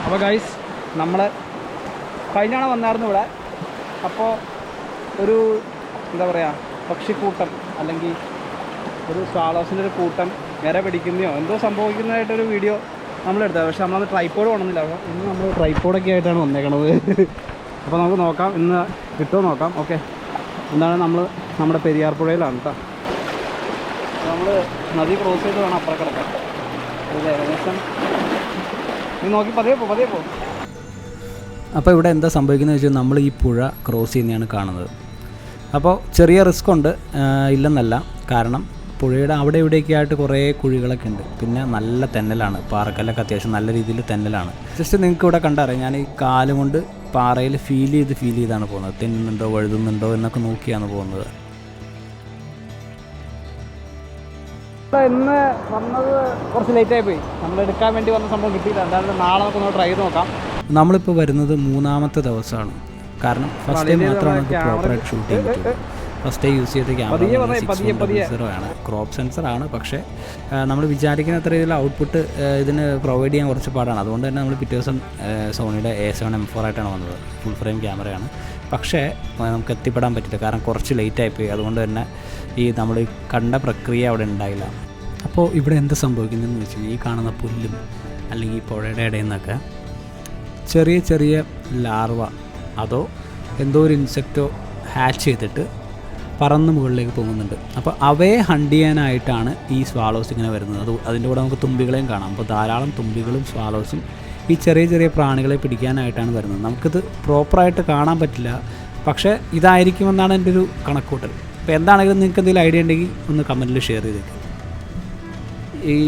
അപ്പോൾ ഗൈസ് നമ്മൾ കഴിഞ്ഞാണ് വന്നായിരുന്നു ഇവിടെ. അപ്പോൾ ഒരു എന്താ പറയുക പക്ഷിക്കൂട്ടം അല്ലെങ്കിൽ ഒരു സ്വാളോസിൻ്റെ ഒരു കൂട്ടം ഇര പിടിക്കുന്നയോ എന്തോ സംഭവിക്കുന്നതായിട്ടൊരു വീഡിയോ നമ്മളെടുത്തത്. പക്ഷേ നമ്മളന്ന് ട്രൈപ്പോഡ് കൊണ്ടുവന്നില്ല. അപ്പോൾ ഇന്ന് നമ്മൾ ട്രൈപ്പോഡൊക്കെ ആയിട്ടാണ് വന്നേക്കണത്. അപ്പോൾ നമുക്ക് നോക്കാം ഇന്ന് കിട്ടുമോ നോക്കാം. ഓക്കെ, എന്താണ് നമ്മുടെ പെരിയാർ പുഴയിലാണ് കേട്ടോ. നമ്മൾ നദി ക്രോസ് ചെയ്ത് വേണം അപ്പുറം കിടക്കാൻ. അത് ഏകദേശം നീ നോക്കി പതിയെ പോ. അപ്പോൾ ഇവിടെ എന്താ സംഭവിക്കുന്നത് വെച്ചാൽ നമ്മൾ ഈ പുഴ ക്രോസ് ചെയ്യുന്നതാണ് കാണുന്നത്. അപ്പോൾ ചെറിയ റിസ്ക് ഉണ്ട്, ഇല്ലെന്നല്ല. കാരണം പുഴയുടെ അവിടെ ഇവിടെയൊക്കെ ആയിട്ട് കുറേ കുഴികളൊക്കെ ഉണ്ട്. പിന്നെ നല്ല തെന്നലാണ്, പാറക്കല്ലൊക്കെ അത്യാവശ്യം നല്ല രീതിയിൽ തെന്നലാണ്. ജസ്റ്റ് നിങ്ങൾക്ക് ഇവിടെ കണ്ടറിയാം, ഞാൻ ഈ കാലും കൊണ്ട് പാറയിൽ ഫീൽ ചെയ്താണ് പോകുന്നത്. തെന്നുന്നുണ്ടോ വഴുതുന്നുണ്ടോ എന്നൊക്കെ നോക്കിയാണ് പോകുന്നത്. ഇന്ന് വന്നത് കുറച്ച് ലേറ്റായി പോയി. നമ്മൾ എടുക്കാൻ വേണ്ടി വന്ന സംഭവം കിട്ടിയില്ല. എന്തായാലും നാളെ നമുക്ക് ട്രൈ ചെയ്ത് നോക്കാം. നമ്മളിപ്പോൾ വരുന്നത് 3ാമത്തെ ദിവസമാണ്. കാരണം ഫസ്റ്റ് ടൈം മാത്രമാണ് നമുക്ക് പ്രോപ്പറായിട്ട് ഷൂട്ട് ചെയ്യാൻ പറ്റുള്ളൂ. ഫസ്റ്റ് ടൈം യൂസ് ചെയ്ത ക്യാമറ ആണ്, ക്രോപ്പ് സെൻസറാണ്. പക്ഷേ നമ്മൾ വിചാരിക്കുന്ന അത്ര രീതിയിൽ ഔട്ട്പുട്ട് ഇതിന് പ്രൊവൈഡ് ചെയ്യാൻ കുറച്ച് പാടാണ്. അതുകൊണ്ട് തന്നെ നമ്മൾ പിറ്റേ ദിവസം സോണിയുടെ A7M4 ആയിട്ടാണ് വന്നത്. ഫുൾ ഫ്രെയിം ക്യാമറയാണ്. പക്ഷേ നമുക്ക് എത്തിപ്പെടാൻ പറ്റില്ല, കാരണം കുറച്ച് ലേറ്റായിപ്പോയി. അതുകൊണ്ട് തന്നെ നമ്മൾ കണ്ട പ്രക്രിയ അവിടെ ഉണ്ടായില്ല. അപ്പോൾ ഇവിടെ എന്ത് സംഭവിക്കുന്നതെന്ന് വെച്ച് കഴിഞ്ഞാൽ ഈ കാണുന്ന പുല്ലും അല്ലെങ്കിൽ ഈ പുഴയുടെ ഇടയിൽ നിന്നൊക്കെ ചെറിയ ചെറിയ ലാർവ അതോ എന്തോ ഒരു ഇൻസെക്റ്റോ ഹാച്ച് ചെയ്തിട്ട് പറന്ന് മുകളിലേക്ക് പോകുന്നുണ്ട്. അപ്പോൾ അവയെ ഹണ്ട് ചെയ്യാനായിട്ടാണ് ഈ സ്വാളോസ് ഇങ്ങനെ വരുന്നത്. അതിൻ്റെ കൂടെ നമുക്ക് തുമ്പികളെയും കാണാം. അപ്പോൾ ധാരാളം തുമ്പികളും സ്വാളോസും ഈ ചെറിയ ചെറിയ പ്രാണികളെ പിടിക്കാനായിട്ടാണ് വരുന്നത്. നമുക്കിത് പ്രോപ്പറായിട്ട് കാണാൻ പറ്റില്ല, പക്ഷേ ഇതായിരിക്കുമെന്നാണ് എൻ്റെ ഒരു കണക്കൂട്ടൽ. അപ്പോൾ എന്താണെങ്കിലും നിങ്ങൾക്ക് എന്തെങ്കിലും ഐഡിയ ഉണ്ടെങ്കിൽ ഒന്ന് കമൻറ്റിൽ ഷെയർ ചെയ്തേക്കും.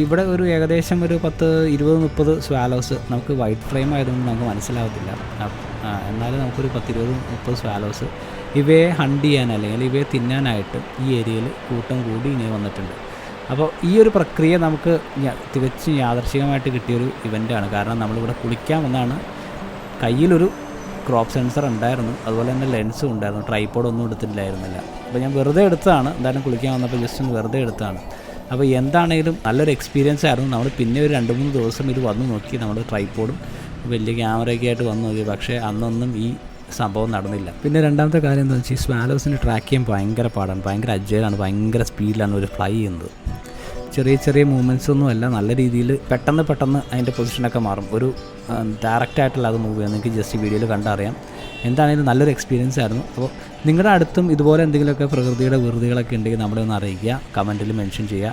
ഇവിടെ ഒരു ഏകദേശം ഒരു 10-20-30 സ്വാലോസ് നമുക്ക് വൈറ്റ് ഫ്രെയിം ആയതുകൊണ്ട് നമുക്ക് മനസ്സിലാവത്തില്ല. എന്നാലും നമുക്കൊരു 10-20-30 സ്വാലോസ് ഇവയെ ഹണ്ട് ചെയ്യാൻ അല്ലെങ്കിൽ ഇവയെ തിന്നാനായിട്ട് ഈ ഏരിയയിൽ കൂട്ടം കൂടി ഇങ്ങനെ വന്നിട്ടുണ്ട്. അപ്പോൾ ഈ ഒരു പ്രക്രിയ നമുക്ക് തികച്ചും യാദർശികമായിട്ട് കിട്ടിയൊരു ഇവൻ്റാണ്. കാരണം നമ്മളിവിടെ കുളിക്കാൻ വന്നാണ്. കയ്യിലൊരു ക്രോപ്പ് സെൻസർ ഉണ്ടായിരുന്നു, അതുപോലെ തന്നെ ലെൻസും ഉണ്ടായിരുന്നു. ട്രൈപ്പോഡൊന്നും എടുത്തിട്ടില്ലായിരുന്നില്ല. അപ്പോൾ ഞാൻ വെറുതെ എടുത്തതാണ്. എന്തായാലും കുളിക്കാൻ വന്നപ്പോൾ ജസ്റ്റ് ഒന്ന് വെറുതെ എടുത്തതാണ്. അപ്പോൾ എന്താണെങ്കിലും നല്ലൊരു എക്സ്പീരിയൻസ് ആയിരുന്നു. നമ്മൾ പിന്നെ ഒരു 2-3 ദിവസം ഇത് വന്ന് നോക്കി. നമ്മൾ ട്രൈപ്പോഡും വലിയ ക്യാമറയൊക്കെ ആയിട്ട് വന്ന് നോക്കി. പക്ഷേ അന്നൊന്നും ഈ സംഭവം നടന്നില്ല. പിന്നെ രണ്ടാമത്തെ കാര്യം എന്താണെന്ന് വെച്ചാൽ ഈ സ്വാലോസിന് ട്രാക്ക് ചെയ്യാൻ ഭയങ്കര പാടാണ്, ഭയങ്കര അജൈലാണ്, ഭയങ്കര സ്പീഡിലാണ് ഒരു ഫ്ലൈ ചെയ്യുന്നത്. ചെറിയ ചെറിയ മൂവ്മെൻറ്റ്സ് ഒന്നും അല്ല, നല്ല രീതിയിൽ പെട്ടെന്ന് അതിൻ്റെ പൊസിഷനൊക്കെ മാറും. ഒരു ഡയറക്റ്റായിട്ടുള്ള അത് മൂവ് ചെയ്യാം. നിങ്ങൾക്ക് ജസ്റ്റ് വീഡിയോയിൽ കണ്ടറിയാം. എന്താണെങ്കിലും നല്ലൊരു എക്സ്പീരിയൻസ് ആയിരുന്നു. അപ്പോൾ നിങ്ങളുടെ അടുത്തും ഇതുപോലെ എന്തെങ്കിലുമൊക്കെ പ്രകൃതിയുടെ വെറുതെകളൊക്കെ ഉണ്ടെങ്കിൽ നമ്മളെ ഒന്ന് അറിയിക്കുക, കമൻറ്റിൽ മെൻഷൻ ചെയ്യുക.